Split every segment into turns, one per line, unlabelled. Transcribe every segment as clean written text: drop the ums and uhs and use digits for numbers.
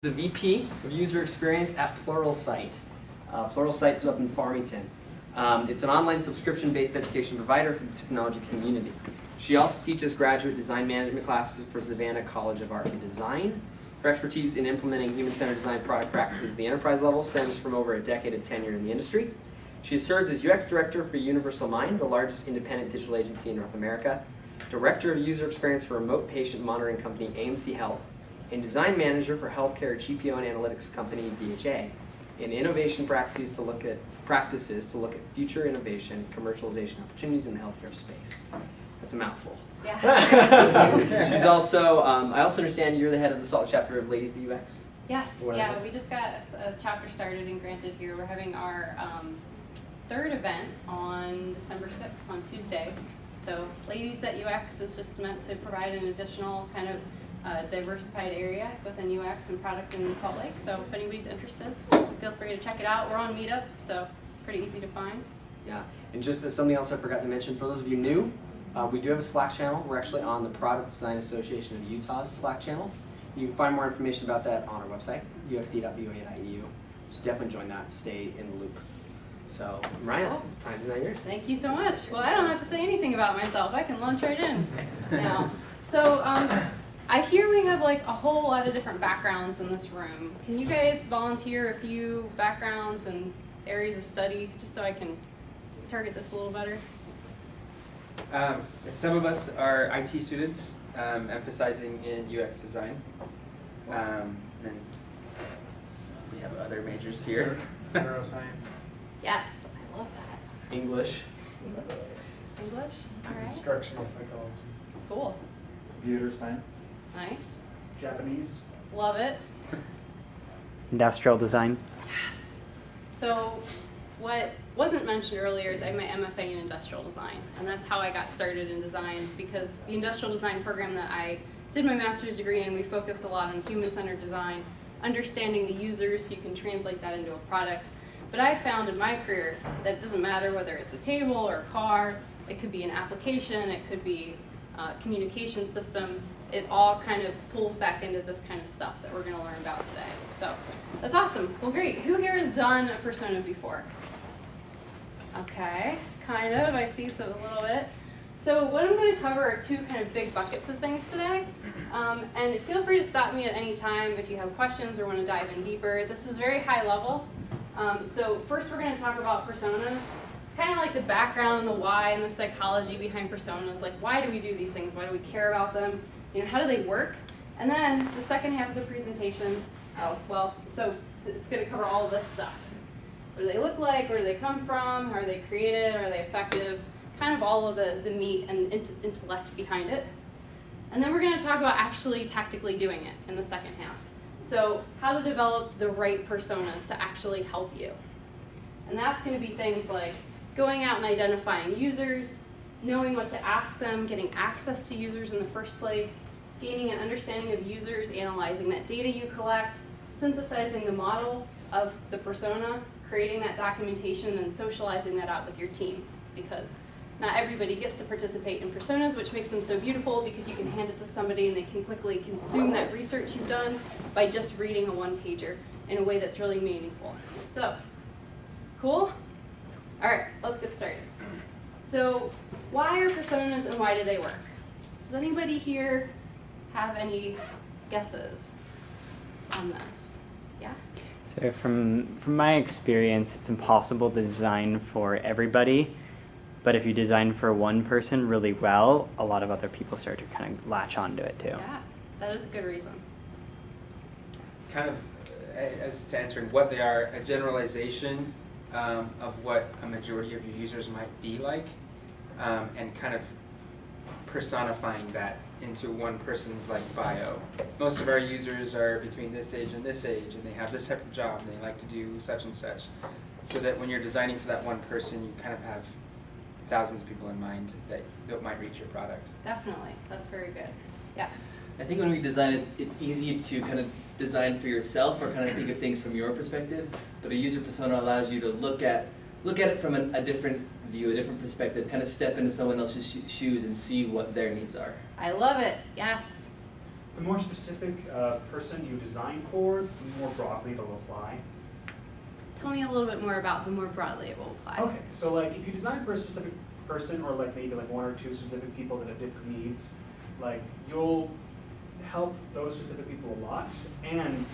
The VP of User Experience at Pluralsight. Pluralsight's up in Farmington. It's an online subscription-based education provider for the technology community. She also teaches graduate design management classes for Savannah College of Art and Design. Her expertise in implementing human-centered design product practices at the enterprise level stems from over a decade of tenure in the industry. She has served as UX Director for Universal Mind, the largest independent digital agency in North America, Director of User Experience for remote patient monitoring company AMC Health, and Design Manager for Healthcare GPO and Analytics company BHA, in innovation practices to look at future innovation, commercialization opportunities in the healthcare space. That's a mouthful.
Yeah.
She's also, I also understand you're the head of the Salt chapter of Ladies of UX.
Yes, yeah, we just got a chapter started and granted here. We're having our third event on December 6th on Tuesday. So Ladies at UX is just meant to provide an additional kind of diversified area within UX and product in Salt Lake. So if anybody's interested, feel free to check it out. We're on Meetup, so pretty easy to find.
Yeah, and just as something else I forgot to mention, for those of you new, we do have a Slack channel. We're actually on the Product Design Association of Utah's Slack channel. You can find more information about that on our website, uxd.voa.edu. So definitely join that, stay in the loop. So, Mariah, time's now yours.
Thank you so much. Well, I don't have to say anything about myself. I can launch right in now. So, I hear we have like a whole lot of different backgrounds in this room. Can you guys volunteer a few backgrounds and areas of study just so I can target this a little better?
Some of us are IT students, emphasizing in UX design. And we have other majors here.
Neuroscience.
Yes, I love that.
English.
English? All right.
Instructional psychology.
Cool.
Computer science.
Nice.
Japanese.
Love it.
Industrial design.
Yes. So what wasn't mentioned earlier is I have my MFA in industrial design, and that's how I got started in design, because the industrial design program that I did my master's degree in, we focused a lot on human-centered design, understanding the users so you can translate that into a product. But I found in my career that it doesn't matter whether it's a table or a car, it could be an application, it could be a communication system. It all kind of pulls back into this kind of stuff that we're going to learn about today. So that's awesome. Well, great. Who here has done a persona before? Okay, kind of. I see so a little bit. So what I'm going to cover are two kind of big buckets of things today. And feel free to stop me at any time if you have questions or want to dive in deeper. This is very high level. So first we're going to talk about personas. It's kind of like the background and the why and the psychology behind personas. Like, why do we do these things? Why do we care about them? You know, how do they work? And then the second half of the presentation, so it's going to cover all of this stuff. What do they look like? Where do they come from? How are they created? Are they effective? Kind of all of the meat and intellect behind it. And then we're going to talk about actually tactically doing it in the second half. So how to develop the right personas to actually help you. And that's going to be things like going out and identifying users, knowing what to ask them, getting access to users in the first place, gaining an understanding of users, analyzing that data you collect, synthesizing the model of the persona, creating that documentation, and socializing that out with your team. Because not everybody gets to participate in personas, which makes them so beautiful because you can hand it to somebody and they can quickly consume that research you've done by just reading a one-pager in a way that's really meaningful. So, cool? All right, let's get started. So, why are personas and why do they work? Does anybody here have any guesses on this? Yeah?
So from my experience, it's impossible to design for everybody. But if you design for one person really well, a lot of other people start to kind of latch onto it too.
Yeah, that is a good reason.
Kind of, as to answering what they are, a generalization of what a majority of your users might be like, and kind of personifying that into one person's like bio. Most of our users are between this age, and they have this type of job, and they like to do such and such. So that when you're designing for that one person, you kind of have thousands of people in mind that might reach your product.
Definitely, that's very good. Yes?
I think when we design, it's easy to kind of design for yourself or kind of think of things from your perspective, but a user persona allows you to look at it from a different view, a different perspective, kind of step into someone else's shoes and see what their needs are.
I love it, yes.
The more specific person you design for, the more broadly it'll apply.
Tell me a little bit more about the more broadly it will apply.
Okay, so like if you design for a specific person, or like maybe like one or two specific people that have different needs, like you'll help those specific people a lot, and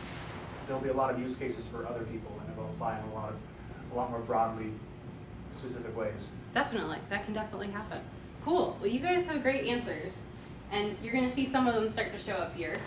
there'll be a lot of use cases for other people, and it'll apply in a lot more broadly specific ways.
Definitely, that can definitely happen. Cool, well you guys have great answers, and you're gonna see some of them start to show up here.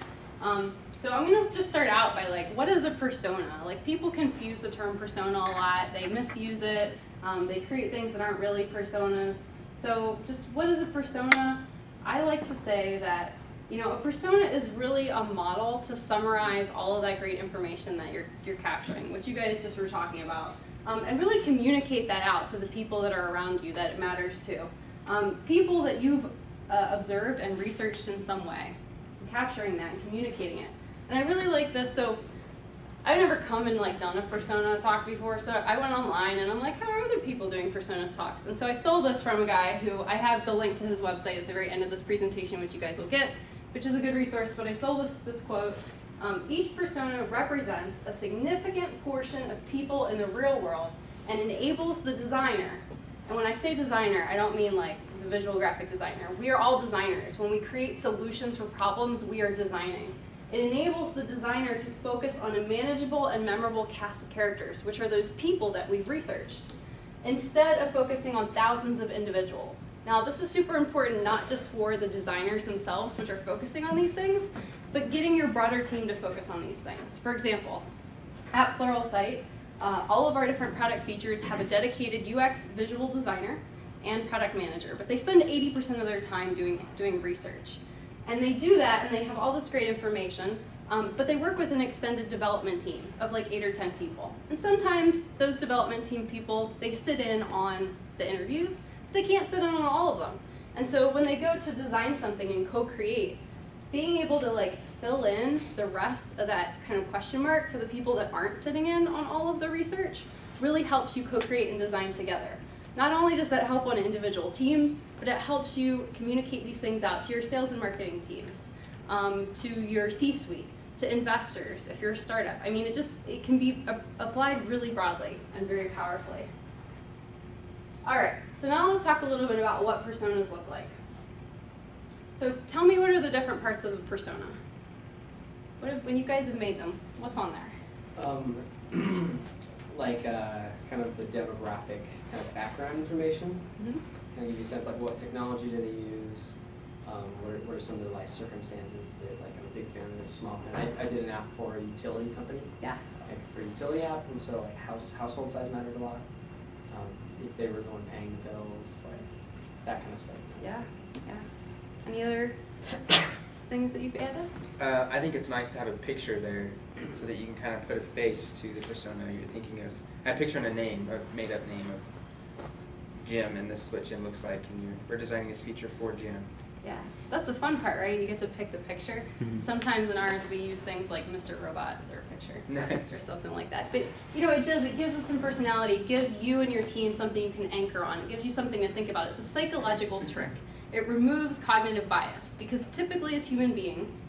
So I'm gonna just start out by like, what is a persona? Like people confuse the term persona a lot, they misuse it, they create things that aren't really personas. So just what is a persona? I like to say that, you know, a persona is really a model to summarize all of that great information that you're capturing, which you guys just were talking about, and really communicate that out to the people that are around you that it matters to. People that you've observed and researched in some way, capturing that and communicating it. And I really like this. So I've never come and like done a persona talk before, so I went online and I'm like, how are other people doing persona talks? And so I stole this from a guy who, I have the link to his website at the very end of this presentation, which you guys will get, which is a good resource, but I stole this quote. Each persona represents a significant portion of people in the real world and enables the designer. And when I say designer, I don't mean like the visual graphic designer. We are all designers. When we create solutions for problems, we are designing. It enables the designer to focus on a manageable and memorable cast of characters, which are those people that we've researched, instead of focusing on thousands of individuals. Now, this is super important, not just for the designers themselves, which are focusing on these things, but getting your broader team to focus on these things. For example, at Pluralsight, all of our different product features have a dedicated UX visual designer and product manager, but they spend 80% of their time doing research. And they do that, and they have all this great information, but they work with an extended development team of like 8 or 10 people. And sometimes those development team people, they sit in on the interviews, but they can't sit in on all of them. And so when they go to design something and co-create, being able to like fill in the rest of that kind of question mark for the people that aren't sitting in on all of the research really helps you co-create and design together. Not only does that help on individual teams, but it helps you communicate these things out to your sales and marketing teams, to your C-suite, to investors, if you're a startup. I mean, it can be applied really broadly and very powerfully. All right, so now let's talk a little bit about what personas look like. So tell me, what are the different parts of a persona? When you guys have made them, what's on there?
Like kind of the demographic kind of background information.
Mm-hmm.
Kind of give you a sense like what technology do they use, what are some of the life circumstances that like I'm a big fan of this small fan. I did an app for a utility company.
Yeah.
Like for a utility app, and so like household size mattered a lot. If they were going paying the bills, like that kind of stuff.
Yeah, yeah. Any other things that you've added?
I think it's nice to have a picture there so that you can kind of put a face to the persona you're thinking of. I picture a name, a made-up name of Jim, and this is what Jim looks like, and we're designing this feature for Jim.
Yeah, that's the fun part, right? You get to pick the picture.
Mm-hmm.
Sometimes in ours we use things like Mr. Robot as our picture.
Nice.
Or something like that. But you know, it gives it some personality. It gives you and your team something you can anchor on. It gives you something to think about. It's a psychological trick. It removes cognitive bias, because typically as human beings,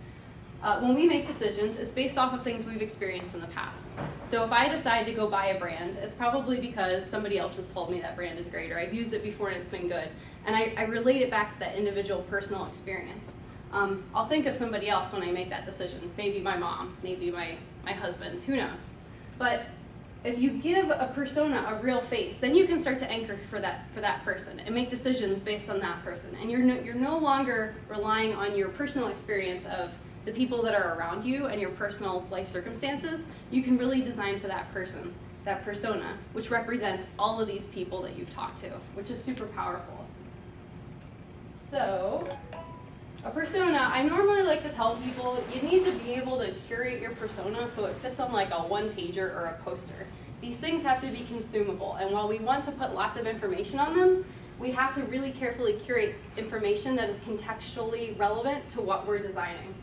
when we make decisions, it's based off of things we've experienced in the past. So if I decide to go buy a brand, it's probably because somebody else has told me that brand is great, or I've used it before and it's been good. And I relate it back to that individual personal experience. I'll think of somebody else when I make that decision. Maybe my mom, maybe my husband, who knows. But if you give a persona a real face, then you can start to anchor for that person and make decisions based on that person. And you're no longer relying on your personal experience of the people that are around you and your personal life circumstances. You can really design for that person, that persona, which represents all of these people that you've talked to, which is super powerful. So, a persona, I normally like to tell people you need to be able to curate your persona so it fits on like a one-pager or a poster. These things have to be consumable, and while we want to put lots of information on them, we have to really carefully curate information that is contextually relevant to what we're designing.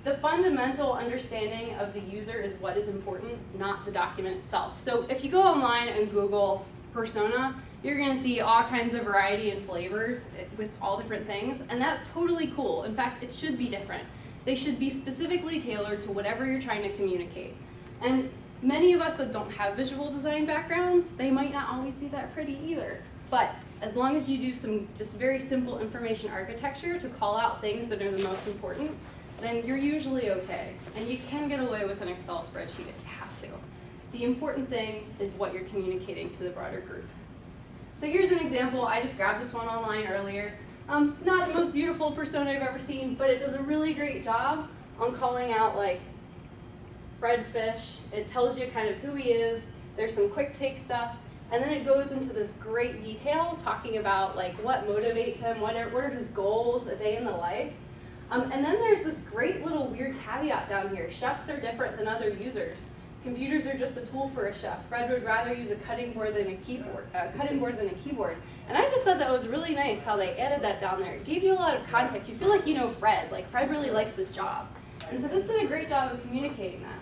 The fundamental understanding of the user is what is important, not the document itself. So if you go online and Google persona, you're going to see all kinds of variety and flavors with all different things, and that's totally cool. In fact, it should be different. They should be specifically tailored to whatever you're trying to communicate. And many of us that don't have visual design backgrounds, they might not always be that pretty either. But as long as you do some just very simple information architecture to call out things that are the most important, then you're usually okay. And you can get away with an Excel spreadsheet if you have to. The important thing is what you're communicating to the broader group. So here's an example. I just grabbed this one online earlier. Not the most beautiful persona I've ever seen, but it does a really great job on calling out like Fred Fish. It tells you kind of who he is. There's some quick take stuff. And then it goes into this great detail talking about like what motivates him, what are his goals, a day in the life. And then there's this great little weird caveat down here. Chefs are different than other users. Computers are just a tool for a chef. Fred would rather use a cutting board than a keyboard. And I just thought that was really nice how they added that down there. It gave you a lot of context. You feel like you know Fred. Like Fred really likes his job. And so this did a great job of communicating that.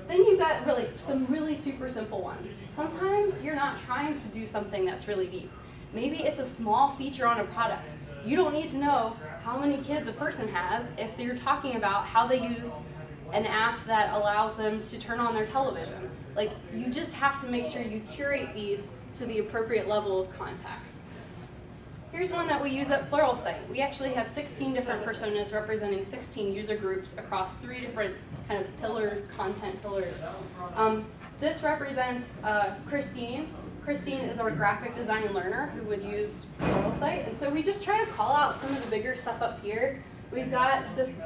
Then you've got really some really super simple ones. Sometimes you're not trying to do something that's really deep. Maybe it's a small feature on a product. You don't need to know how many kids a person has if you're talking about how they use an app that allows them to turn on their television. Like, you just have to make sure you curate these to the appropriate level of context. Here's one that we use at Pluralsight. We actually have 16 different personas representing 16 user groups across 3 different kind of content pillars. This represents Christine. Christine is our graphic design learner who would use Pluralsight. And so we just try to call out some of the bigger stuff up here. We've got this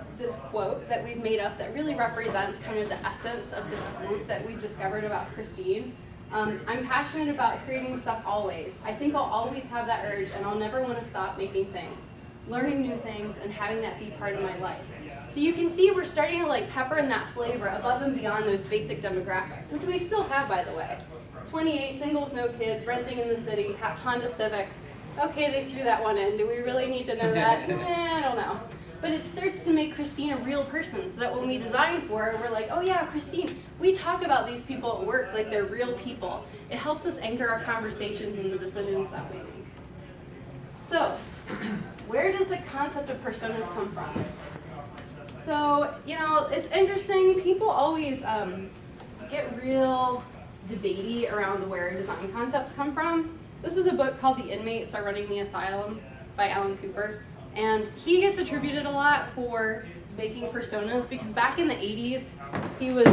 quote that we've made up that really represents kind of the essence of this group that we've discovered about Christine. I'm passionate about creating stuff always. I think I'll always have that urge, and I'll never want to stop making things, learning new things, and having that be part of my life. So you can see we're starting to like pepper in that flavor above and beyond those basic demographics, which we still have, by the way. 28, single with no kids, renting in the city, Honda Civic. Okay, they threw that one in. Do we really need to know that? I don't know. But it starts to make Christine a real person, so that when we design for her, we're like, oh yeah, Christine, we talk about these people at work like they're real people. It helps us anchor our conversations and the decisions that we make. So, where does the concept of personas come from? So, you know, it's interesting. People always get real debatey around where design concepts come from. This is a book called The Inmates Are Running the Asylum by Alan Cooper. And he gets attributed a lot for making personas because back in the 80s, he was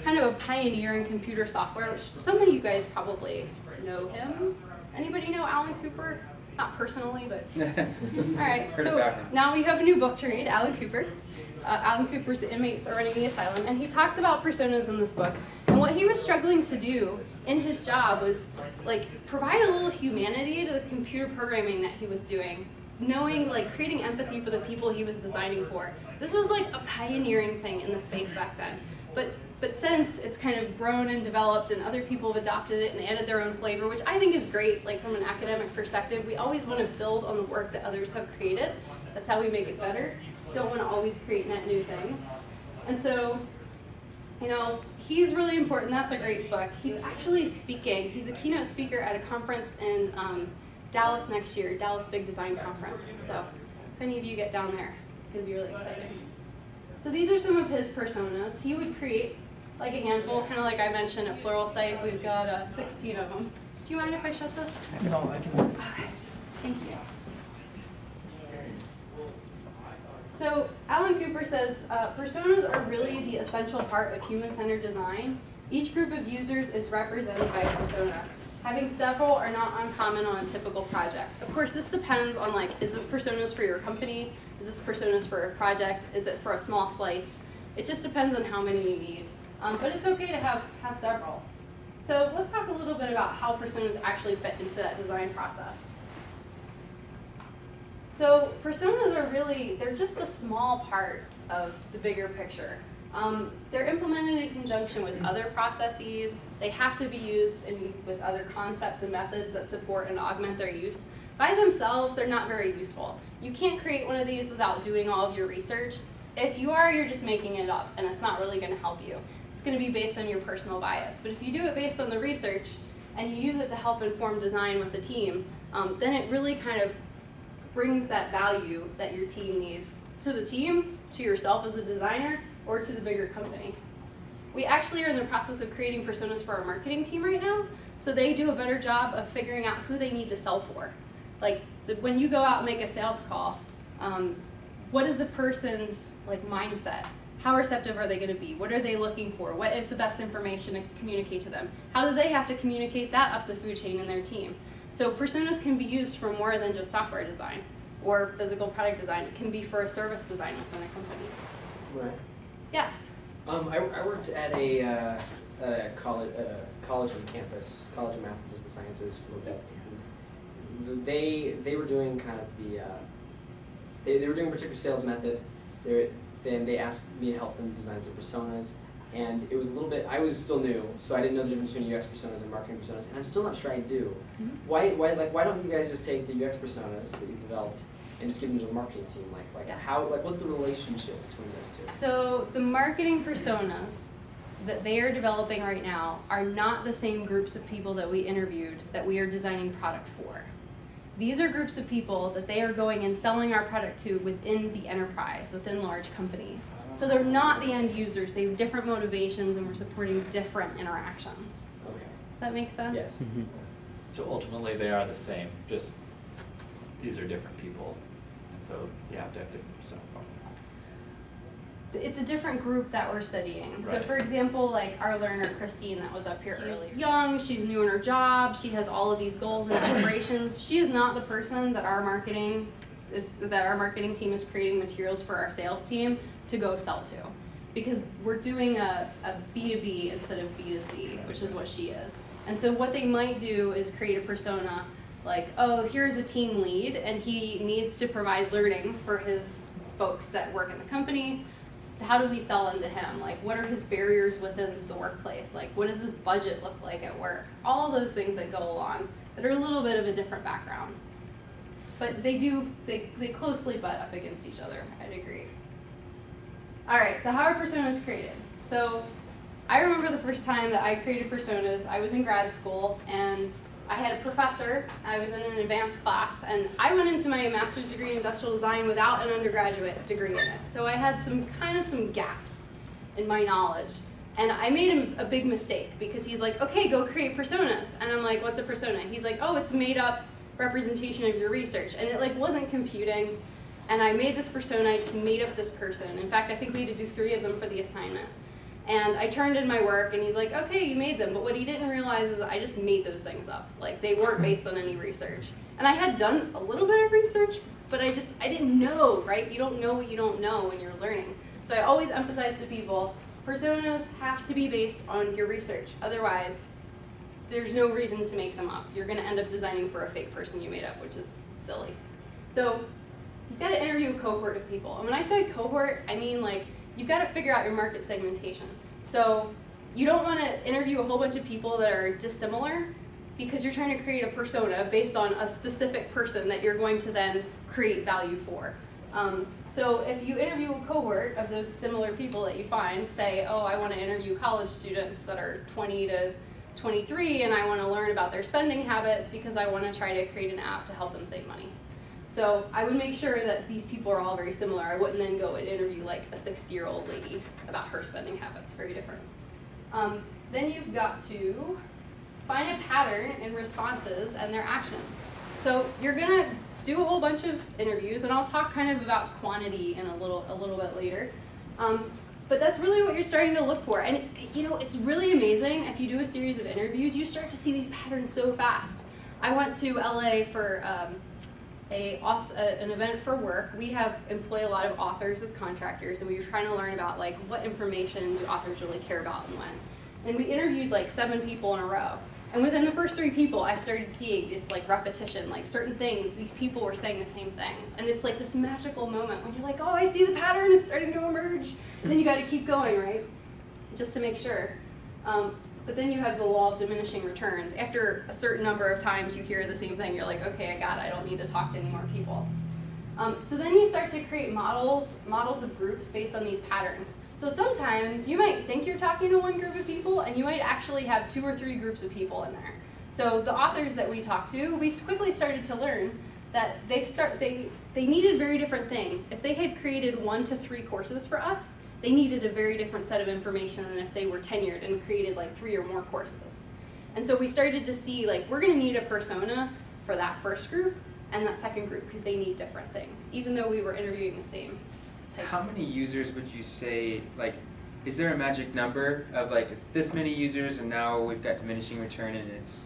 kind of a pioneer in computer software, which some of you guys probably know him. Anybody know Alan Cooper? Not personally, but all right. So now we have a new book to read, Alan Cooper. Alan Cooper's The Inmates Are Running the Asylum, and he talks about personas in this book. And what he was struggling to do in his job was like provide a little humanity to the computer programming that he was doing. Knowing, like, creating empathy for the people he was designing for. This was like a pioneering thing in the space back then. But since it's kind of grown and developed and other people have adopted it and added their own flavor, which I think is great, like from an academic perspective, we always want to build on the work that others have created. That's how we make it better. Don't want to always create net new things. And so, you know, he's really important. That's a great book. He's actually speaking. He's a keynote speaker at a conference in Dallas next year, Dallas Big Design Conference. So if any of you get down there, it's going to be really exciting. So these are some of his personas. He would create like a handful, kind of like I mentioned at Pluralsight. We've got 16 of them. Do you mind if I shut this?
No, I can.
Okay, thank you. So Alan Cooper says, personas are really the essential part of human-centered design. Each group of users is represented by a persona. Having several are not uncommon on a typical project. Of course, this depends on like, is this personas for your company? Is this personas for a project? Is it for a small slice? It just depends on how many you need. But it's okay to have several. So let's talk a little bit about how personas actually fit into that design process. So personas are really, they're just a small part of the bigger picture. They're implemented in conjunction with other processes. They have to be used with other concepts and methods that support and augment their use. By themselves, they're not very useful. You can't create one of these without doing all of your research. If you are, you're just making it up, and it's not really going to help you. It's going to be based on your personal bias. But if you do it based on the research, and you use it to help inform design with the team, then it really kind of brings that value that your team needs to the team, to yourself as a designer, or to the bigger company. We actually are in the process of creating personas for our marketing team right now, so they do a better job of figuring out who they need to sell for. Like, when you go out and make a sales call, what is the person's mindset? How receptive are they going to be? What are they looking for? What is the best information to communicate to them? How do they have to communicate that up the food chain in their team? So personas can be used for more than just software design or physical product design. It can be for a service design within a company.
Right.
Yes?
I worked at a college on campus, College of Math and Physical Sciences for a bit, and they were doing kind of the they were doing a particular sales method. Then they asked me to help them design some personas, and it was a little bit. I was still new, so I didn't know the difference between UX personas and marketing personas, and I'm still not sure I do.
Mm-hmm.
Why don't you guys just take the UX personas that you've developed and just give them to the marketing team? What's the relationship between those two?
So the marketing personas that they are developing right now are not the same groups of people that we interviewed that we are designing product for. These are groups of people that they are going and selling our product to within the enterprise, within large companies. So they're not the end users. They have different motivations, and we're supporting different interactions.
Okay.
Does that make sense?
Yes.
Mhm.
So ultimately, they are the same, just these are different people, and so you have to have different persona for them.
It's a different group that we're studying. So
Right.
for example, our learner, Christine, that was up here earlier. She's young, she's new in her job, she has all of these goals and aspirations. She is not the person that our marketing team is creating materials for our sales team to go sell to. Because we're doing a B2B instead of B2C, which is what she is. And so what they might do is create a persona oh, here's a team lead, and he needs to provide learning for his folks that work in the company. How do we sell into him? What are his barriers within the workplace? What does his budget look like at work? All those things that go along that are a little bit of a different background. But they closely butt up against each other, I'd agree. All right, so how are personas created? So I remember the first time that I created personas, I was in grad school, and I had a professor. I was in an advanced class, and I went into my master's degree in industrial design without an undergraduate degree in it. So I had some gaps in my knowledge. And I made a big mistake because he's like, okay, go create personas. And I'm like, what's a persona? He's like, oh, it's a made up representation of your research. And it wasn't computing. And I made this persona, I just made up this person. In fact, I think we had to do 3 of them for the assignment. And I turned in my work, and he's like, okay, you made them. But what he didn't realize is I just made those things up. They weren't based on any research. And I had done a little bit of research, but I didn't know, right? You don't know what you don't know when you're learning. So I always emphasize to people, personas have to be based on your research. Otherwise, there's no reason to make them up. You're going to end up designing for a fake person you made up, which is silly. So you've got to interview a cohort of people. And when I say cohort, I mean you've got to figure out your market segmentation. So you don't want to interview a whole bunch of people that are dissimilar because you're trying to create a persona based on a specific person that you're going to then create value for. So if you interview a cohort of those similar people that you find, say, oh, I want to interview college students that are 20 to 23 and I want to learn about their spending habits because I want to try to create an app to help them save money. So I would make sure that these people are all very similar. I wouldn't then go and interview a 60-year-old lady about her spending habits. Very different. Then you've got to find a pattern in responses and their actions. So you're going to do a whole bunch of interviews, and I'll talk kind of about quantity in a little bit later. But that's really what you're starting to look for. And it's really amazing. If you do a series of interviews, you start to see these patterns so fast. I went to LA for an event for work. We employ a lot of authors as contractors, and we were trying to learn about what information do authors really care about and when. And we interviewed 7 people in a row. And within the first 3 people, I started seeing this repetition, certain things, these people were saying the same things. And it's this magical moment when you're oh, I see the pattern, it's starting to emerge. And then you got to keep going, right? Just to make sure. But then you have the law of diminishing returns. After a certain number of times you hear the same thing, you're okay, I got it, I don't need to talk to any more people. So then you start to create models of groups based on these patterns. So sometimes you might think you're talking to one group of people, and you might actually have 2 or 3 groups of people in there. So the authors that we talked to, we quickly started to learn that they needed very different things. If they had created 1 to 3 courses for us, they needed a very different set of information than if they were tenured and created like 3 or more courses. And so we started to see, like, we're gonna need a persona for that first group and that second group because they need different things, even though we were interviewing the same type.
How many users would you say, like, is there a magic number of like this many users and now we've got diminishing return and it's,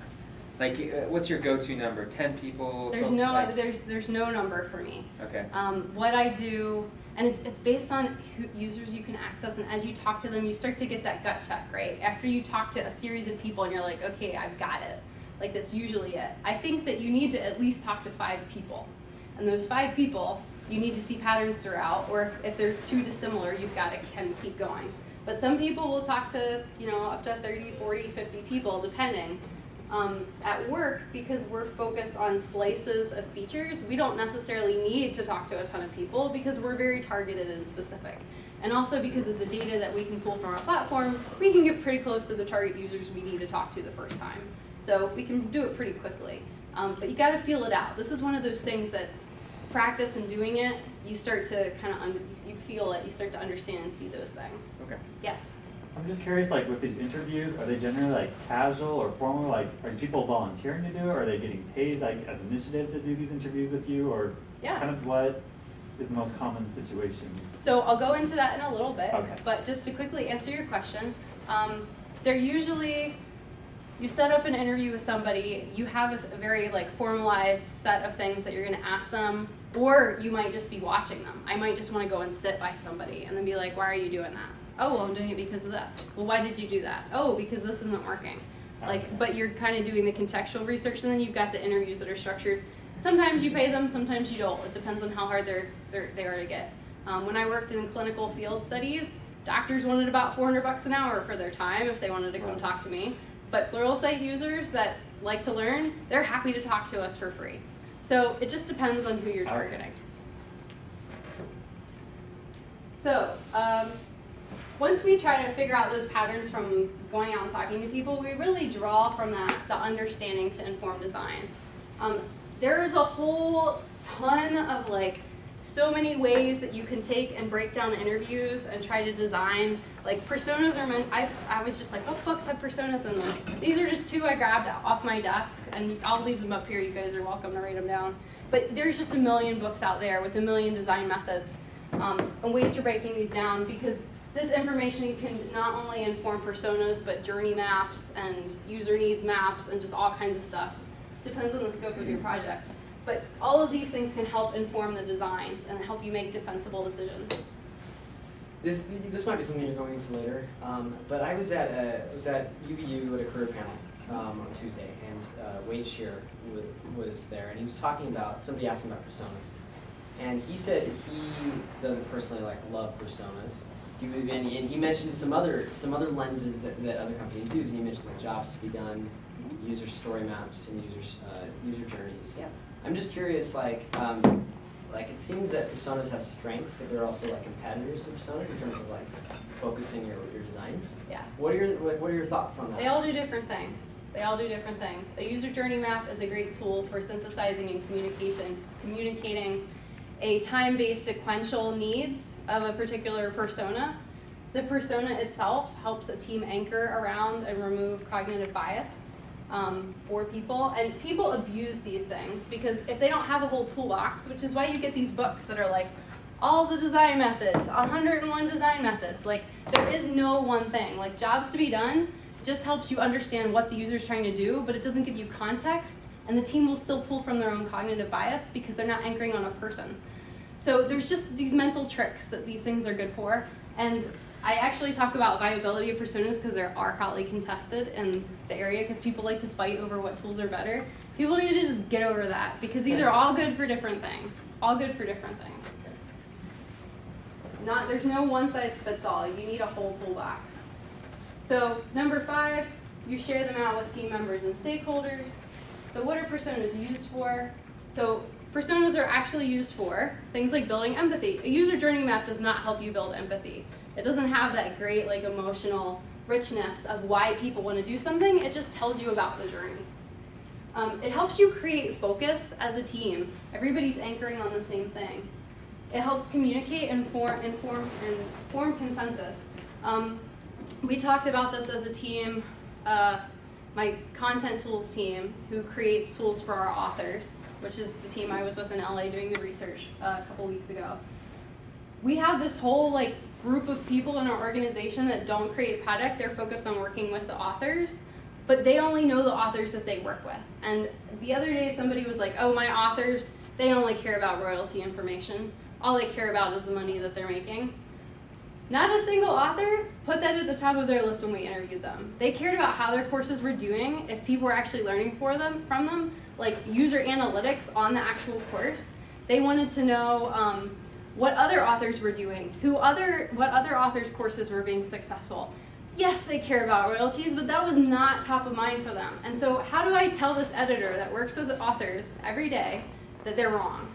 like, what's your go-to number? 10 people?
There's
12,
no
like-
there's no number for me.
Okay.
What I do, and it's based on who users you can access, and as you talk to them, you start to get that gut check, right? After you talk to a series of people and you're like, okay, I've got it. Like, that's usually it. I think that you need to at least talk to 5 people. And those 5 people, you need to see patterns throughout, or if they're too dissimilar, you've got to keep going. But some people will talk to, up to 30, 40, 50 people, depending. At work, because we're focused on slices of features, we don't necessarily need to talk to a ton of people because we're very targeted and specific. And also because of the data that we can pull from our platform, we can get pretty close to the target users we need to talk to the first time. So we can do it pretty quickly. But you gotta feel it out. This is one of those things that practice and doing it, you start to kind of, you feel it, you start to understand and see those things.
Okay.
Yes?
I'm just curious, like with these interviews, are they generally like casual or formal? Like, are people volunteering to do it? Or are they getting paid like as initiative to do these interviews with you? Or
Yeah.
kind of what is the most common situation?
So I'll go into that in a little bit,
Okay.
but just to quickly answer your question, they're usually, you set up an interview with somebody, you have a very like formalized set of things that you're gonna ask them, or you might just be watching them. I might just wanna go and sit by somebody and then be like, why are you doing that? Oh, well, I'm doing it because of this. Well, why did you do that? Oh, because this isn't working. Like, but you're kind of doing the contextual research, and then you've got the interviews that are structured. Sometimes you pay them, sometimes you don't. It depends on how hard they are to get. When I worked in clinical field studies, doctors wanted about $400 an hour for their time if they wanted to come talk to me. But Pluralsight users that like to learn, they're happy to talk to us for free. So it just depends on who you're targeting. So, once we try to figure out those patterns from going out and talking to people, we really draw from that the understanding to inform designs. There is a whole ton of like so many ways that you can take and break down interviews and try to design. Like personas are meant, I was just like, what books have personas in them? These are just 2 I grabbed off my desk, and I'll leave them up here. You guys are welcome to write them down. But there's just a million books out there with a million design methods and ways for breaking these down, because this information can not only inform personas, but journey maps and user needs maps and just all kinds of stuff. Depends on the scope of your project. But all of these things can help inform the designs and help you make defensible decisions.
This might be something you're going into later, but I was at UVU at a career panel on Tuesday, and Wade Shear was there, and he was talking about, somebody asked him about personas, and he said he doesn't personally love personas. And he mentioned some other lenses that other companies use. And he mentioned like jobs to be done, user story maps, and user journeys.
Yeah.
I'm just curious, like it seems that personas have strengths, but they're also like competitors to personas in terms of like focusing your designs.
Yeah.
What are your thoughts on that?
They all do different things. A user journey map is a great tool for synthesizing and communicating a time-based sequential needs of a particular persona. The persona itself helps a team anchor around and remove cognitive bias for people. And people abuse these things because if they don't have a whole toolbox, which is why you get these books that are like, all the design methods, 101 design methods. Like, there is no one thing. Like, jobs to be done just helps you understand what the user's trying to do, but it doesn't give you context, and the team will still pull from their own cognitive bias because they're not anchoring on a person. So there's just these mental tricks that these things are good for, and I actually talk about viability of personas because they are hotly contested in the area because people like to fight over what tools are better. People need to just get over that because these are all good for different things. There's no one size fits all. You need a whole toolbox. So number 5, you share them out with team members and stakeholders. So what are personas used for? So personas are actually used for things like building empathy. A user journey map does not help you build empathy. It doesn't have that great emotional richness of why people want to do something. It just tells you about the journey. It helps you create focus as a team. Everybody's anchoring on the same thing. It helps communicate and form consensus. We talked about this as a team, my content tools team, who creates tools for our authors, which is the team I was with in LA doing the research a couple weeks ago. We have this whole like group of people in our organization that don't create product. They're focused on working with the authors, but they only know the authors that they work with. And the other day somebody was like, oh, my authors, they only care about royalty information. All they care about is the money that they're making. Not a single author put that at the top of their list when we interviewed them. They cared about how their courses were doing, if people were actually learning from them, like user analytics on the actual course. They wanted to know what other authors were doing, what other authors' courses were being successful. Yes, they care about royalties, but that was not top of mind for them. And so how do I tell this editor that works with the authors every day that they're wrong?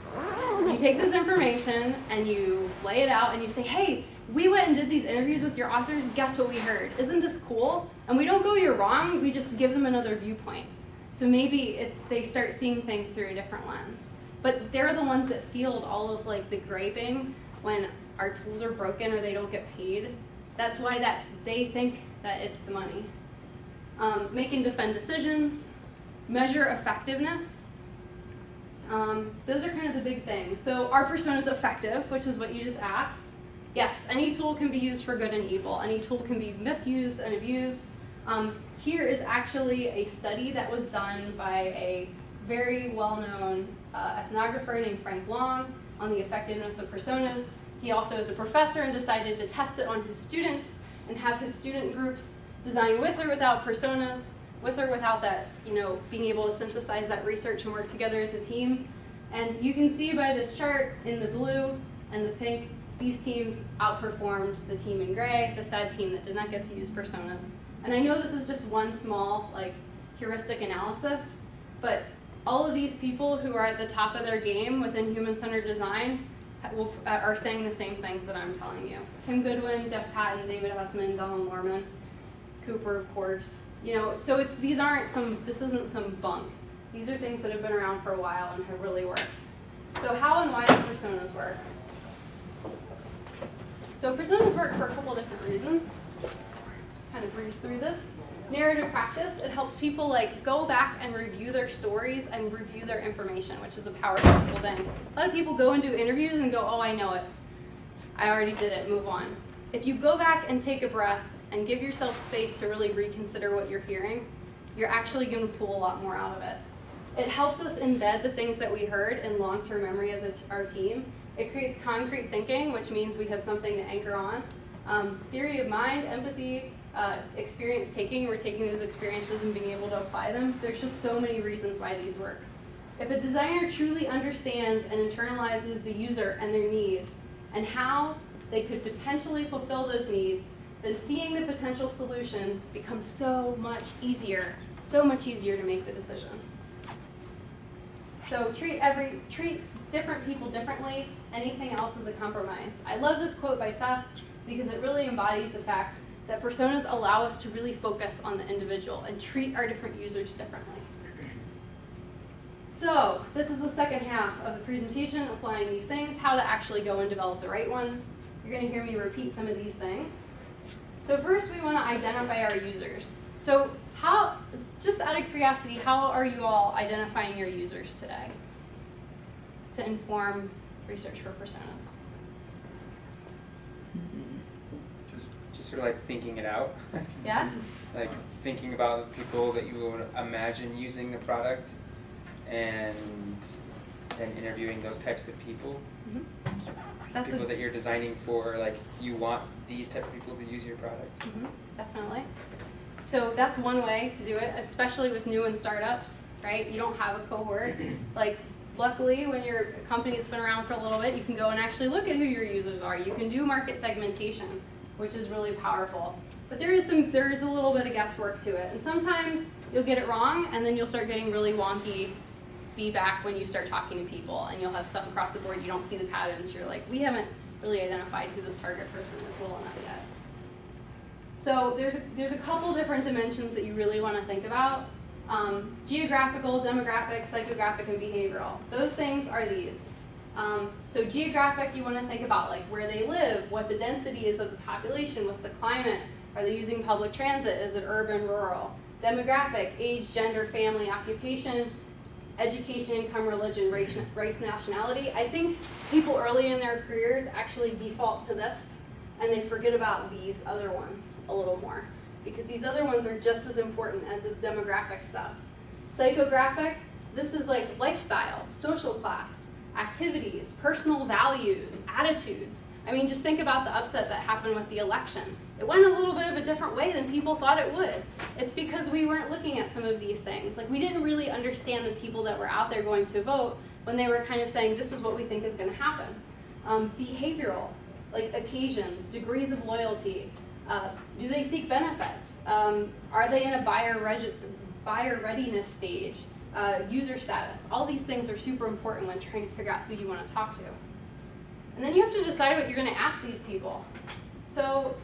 You take this information and you lay it out and you say, hey, we went and did these interviews with your authors, guess what we heard? Isn't this cool? And we don't go, you're wrong, we just give them another viewpoint. So maybe they start seeing things through a different lens. But they're the ones that field all of like the griping when our tools are broken or they don't get paid. That's why they think that it's the money. Make and defend decisions, measure effectiveness. Those are kind of the big things. So our persona is effective, which is what you just asked. Yes, any tool can be used for good and evil. Any tool can be misused and abused. Here is actually a study that was done by a very well-known ethnographer named Frank Long on the effectiveness of personas. He also is a professor and decided to test it on his students and have his student groups design with or without personas, with or without that, being able to synthesize that research and work together as a team. And you can see by this chart in the blue and the pink, these teams outperformed the team in gray, the sad team that did not get to use personas. And I know this is just one small heuristic analysis, but all of these people who are at the top of their game within human-centered design are saying the same things that I'm telling you. Tim Goodwin, Jeff Patton, David Hussman, Donald Norman, Cooper, of course. So this isn't some bunk. These are things that have been around for a while and have really worked. So how and why do personas work? So personas work for a couple different reasons. Kind of breeze through this. Narrative practice, it helps people go back and review their stories and review their information, which is a powerful thing. A lot of people go and do interviews and go, oh, I know it. I already did it, move on. If you go back and take a breath and give yourself space to really reconsider what you're hearing, you're actually going to pull a lot more out of it. It helps us embed the things that we heard in long-term memory as our team. It creates concrete thinking, which means we have something to anchor on. Theory of mind, empathy, experience taking, we're taking those experiences and being able to apply them. There's just so many reasons why these work. If a designer truly understands and internalizes the user and their needs and how they could potentially fulfill those needs, then seeing the potential solution becomes so much easier to make the decisions. So treat different people differently. Anything else is a compromise. I love this quote by Seth because it really embodies the fact that personas allow us to really focus on the individual and treat our different users differently. So this is the second half of the presentation, applying these things, how to actually go and develop the right ones. You're going to hear me repeat some of these things. So first we want to identify our users. So just out of curiosity, how are you all identifying your users today to inform research for personas?
Just sort of thinking it out.
Yeah?
Thinking about the people that you would imagine using the product and then interviewing those types of people.
Mm-hmm.
People that you're designing for, you want these type of people to use your product.
Mm-hmm. Definitely. So that's one way to do it, especially with new and startups, right? You don't have a cohort. Luckily, when you're a company that's been around for a little bit, you can go and actually look at who your users are. You can do market segmentation, which is really powerful. But there is a little bit of guesswork to it. And sometimes you'll get it wrong, and then you'll start getting really wonky feedback when you start talking to people, and you'll have stuff across the board, you don't see the patterns. You're like, we haven't really identified who this target person is well enough yet. So there's a couple different dimensions that you really want to think about. Geographical, demographic, psychographic, and behavioral. Those things are these. So geographic, you want to think about like where they live, what the density is of the population, what's the climate, are they using public transit, is it urban, rural? Demographic, age, gender, family, occupation, education, income, religion, race, nationality. I think people early in their careers actually default to this and they forget about these other ones a little more because these other ones are just as important as this demographic stuff. Psychographic, this is like lifestyle, social class, activities, personal values, attitudes. I mean, just think about the upset that happened with the election. It went a little bit of a different way than people thought it would. It's because we weren't looking at some of these things. Like, we didn't really understand the people that were out there going to vote when they were kind of saying, this is what we think is going to happen. Behavioral, like occasions, degrees of loyalty. Do they seek benefits? Are they in a buyer readiness stage? User status. All these things are super important when trying to figure out who you want to talk to. And then you have to decide what you're going to ask these people. So,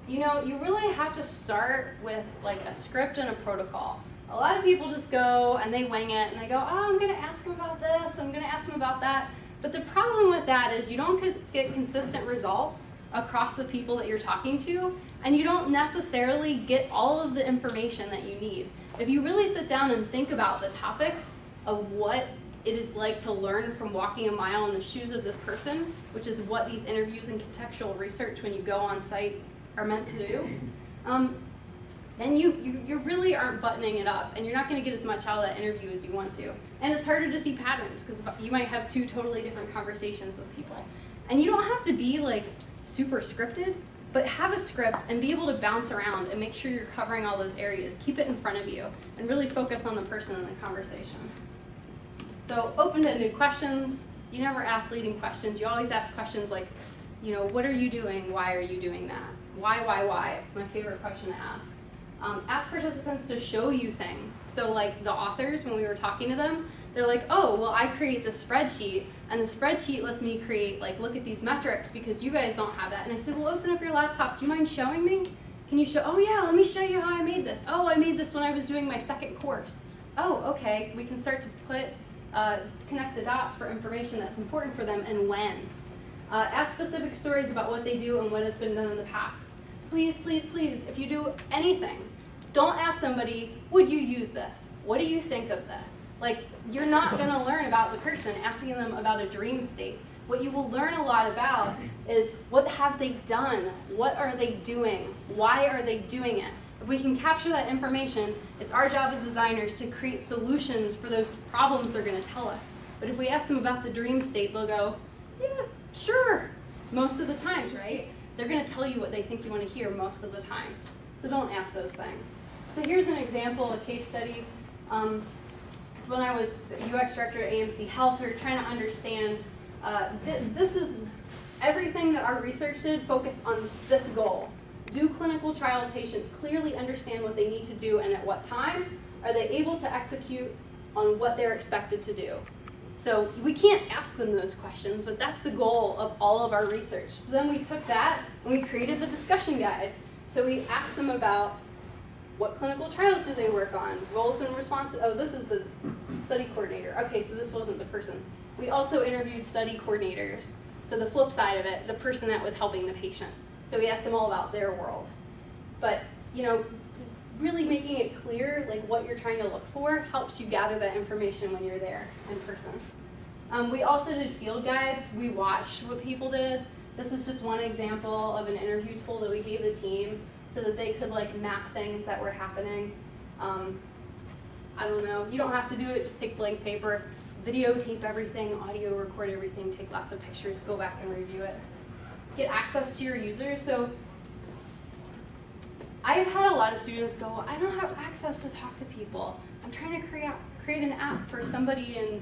you know, you really have to start with like a script and a protocol. A lot of people just go and they wing it and they go, oh, I'm going to ask them about this, I'm going to ask them about that. But the problem with that is you don't get consistent results across the people that you're talking to, and you don't necessarily get all of the information that you need. If you really sit down and think about the topics of what it is like to learn from walking a mile in the shoes of this person, which is what these interviews and contextual research when you go on site are meant to do, then you really aren't buttoning it up, and you're not going to get as much out of that interview as you want to. And it's harder to see patterns, because you might have two totally different conversations with people. And you don't have to be like super scripted, but have a script and be able to bounce around and make sure you're covering all those areas. Keep it in front of you, and really focus on the person in the conversation. So open-ended questions. You never ask leading questions. You always ask questions like, you know, what are you doing? Why are you doing that? Why? It's my favorite question to ask. Ask participants to show you things. So like the authors, when we were talking to them, they're like, oh, well, I create this spreadsheet, and the spreadsheet lets me create, like, look at these metrics because you guys don't have that. And I said, well, open up your laptop. Do you mind showing me? Can you show? Oh, yeah, let me show you how I made this. Oh, I made this when I was doing my second course. Oh, okay. We can start to connect the dots for information that's important for them and when. Ask specific stories about what they do and what has been done in the past. Please, please, please, if you do anything, don't ask somebody, would you use this? What do you think of this? Like, you're not going to learn about the person asking them about a dream state. What you will learn a lot about is what have they done? What are they doing? Why are they doing it? If we can capture that information, it's our job as designers to create solutions for those problems they're going to tell us. But if we ask them about the dream state, they'll go, yeah, sure, most of the times, right? They're going to tell you what they think you want to hear most of the time. So don't ask those things. So here's an example, a case study. It's when I was UX director at AMC Health. We were trying to understand, this is everything that our research did focused on this goal. Do clinical trial patients clearly understand what they need to do and at what time? Are they able to execute on what they're expected to do? So we can't ask them those questions, but that's the goal of all of our research. So then we took that and we created the discussion guide. So we asked them about what clinical trials do they work on, roles and responsibilities. Oh, this is the study coordinator. Okay, so this wasn't the person. We also interviewed study coordinators. So the flip side of it, the person that was helping the patient. So we asked them all about their world. But, you know, really making it clear, like what you're trying to look for, helps you gather that information when you're there in person. We also did field guides. We watched what people did. This is just one example of an interview tool that we gave the team so that they could like map things that were happening. I don't know, you don't have to do it, just take blank paper, videotape everything, audio record everything, take lots of pictures, go back and review it. Get access to your users. So I've had a lot of students go, I don't have access to talk to people. I'm trying to create an app for somebody in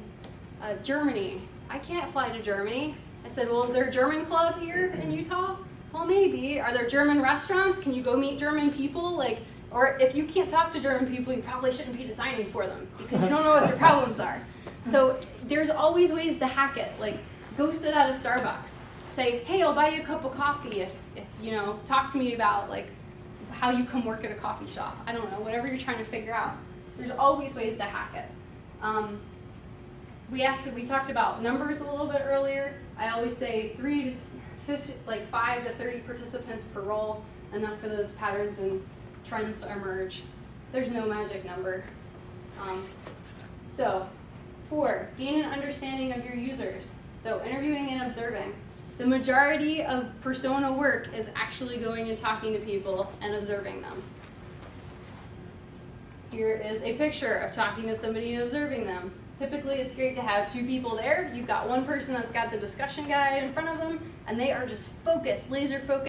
Germany. I can't fly to Germany. I said, well, is there a German club here in Utah? Well, maybe. Are there German restaurants? Can you go meet German people? Like, or if you can't talk to German people, you probably shouldn't be designing for them because you don't know what their problems are. So there's always ways to hack it. Like, go sit at a Starbucks. Say, hey, I'll buy you a cup of coffee if you know, talk to me about like how you come work at a coffee shop. I don't know, whatever you're trying to figure out. There's always ways to hack it. We talked about numbers a little bit earlier. I always say 5 to 30 participants per role, enough for those patterns and trends to emerge. There's no magic number. So 4, gain an understanding of your users. So interviewing and observing. The majority of persona work is actually going and talking to people and observing them. Here is a picture of talking to somebody and observing them. Typically, it's great to have 2 people there. You've got one person that's got the discussion guide in front of them, and they are just focused, laser focused.